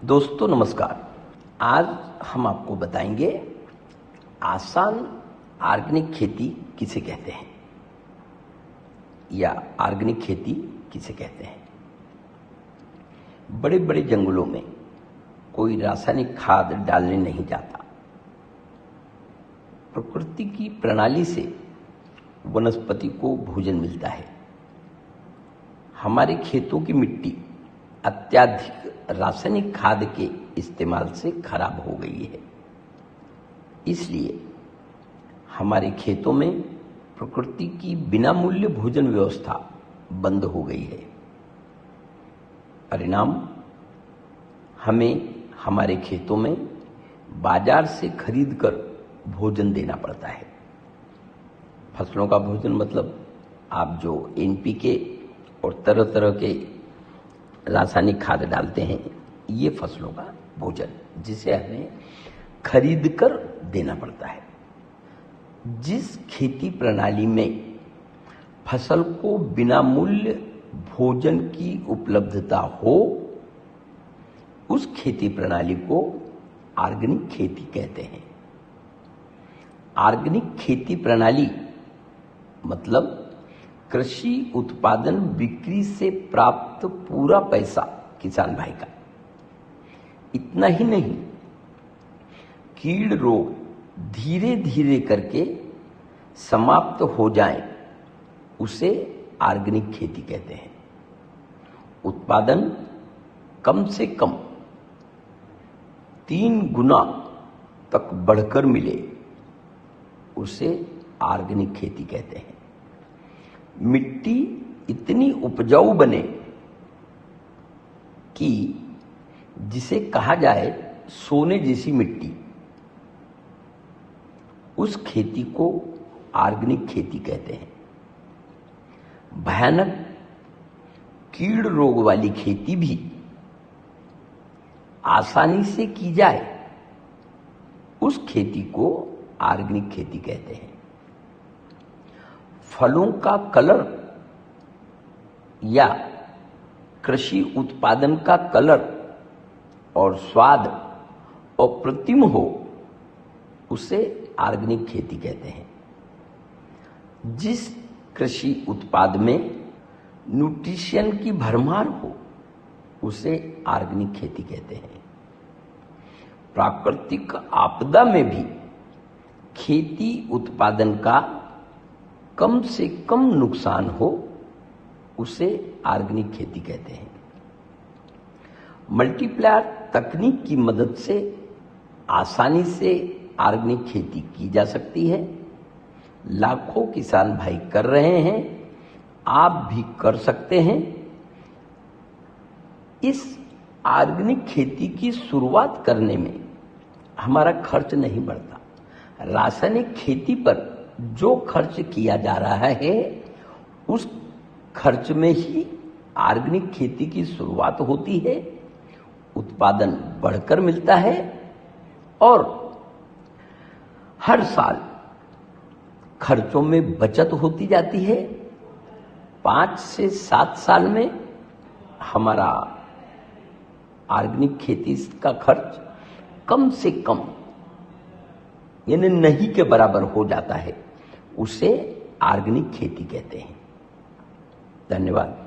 दोस्तों नमस्कार। आज हम आपको बताएंगे आसान ऑर्गेनिक खेती किसे कहते हैं या ऑर्गेनिक खेती किसे कहते हैं। बड़े बड़े जंगलों में कोई रासायनिक खाद डालने नहीं जाता। प्रकृति की प्रणाली से वनस्पति को भोजन मिलता है। हमारे खेतों की मिट्टी अत्यधिक रासायनिक खाद के इस्तेमाल से खराब हो गई है, इसलिए हमारे खेतों में प्रकृति की बिना मूल्य भोजन व्यवस्था बंद हो गई है। परिणाम, हमें हमारे खेतों में बाजार से खरीदकर भोजन देना पड़ता है। फसलों का भोजन मतलब आप जो एनपीके और तरह तरह के रासायनिक खाद डालते हैं, ये फसलों का भोजन जिसे हमें खरीद कर देना पड़ता है। जिस खेती प्रणाली में फसल को बिना मूल्य भोजन की उपलब्धता हो, उस खेती प्रणाली को ऑर्गेनिक खेती कहते हैं। ऑर्गेनिक खेती प्रणाली मतलब कृषि उत्पादन बिक्री से प्राप्त पूरा पैसा किसान भाई का। इतना ही नहीं, कीड़ रोग धीरे धीरे करके समाप्त हो जाए, उसे ऑर्गेनिक खेती कहते हैं। उत्पादन कम से कम 3 गुना तक बढ़कर मिले, उसे ऑर्गेनिक खेती कहते हैं। मिट्टी इतनी उपजाऊ बने कि जिसे कहा जाए सोने जैसी मिट्टी, उस खेती को ऑर्गेनिक खेती कहते हैं। भयानक कीड़ रोग वाली खेती भी आसानी से की जाए, उस खेती को ऑर्गेनिक खेती कहते हैं। फलों का कलर या कृषि उत्पादन का कलर और स्वाद अप्रतिम हो, उसे ऑर्गेनिक खेती कहते हैं। जिस कृषि उत्पाद में न्यूट्रिशन की भरमार हो, उसे ऑर्गेनिक खेती कहते हैं। प्राकृतिक आपदा में भी खेती उत्पादन का कम से कम नुकसान हो, उसे ऑर्गेनिक खेती कहते हैं। मल्टीप्लायर तकनीक की मदद से आसानी से ऑर्गेनिक खेती की जा सकती है। लाखों किसान भाई कर रहे हैं, आप भी कर सकते हैं। इस ऑर्गेनिक खेती की शुरुआत करने में हमारा खर्च नहीं बढ़ता। रासायनिक खेती पर जो खर्च किया जा रहा है, उस खर्च में ही ऑर्गेनिक खेती की शुरुआत होती है। उत्पादन बढ़कर मिलता है और हर साल खर्चों में बचत होती जाती है। 5 से 7 साल में हमारा ऑर्गेनिक खेती का खर्च कम से कम यानी नहीं के बराबर हो जाता है। उसे ऑर्गेनिक खेती कहते हैं। धन्यवाद।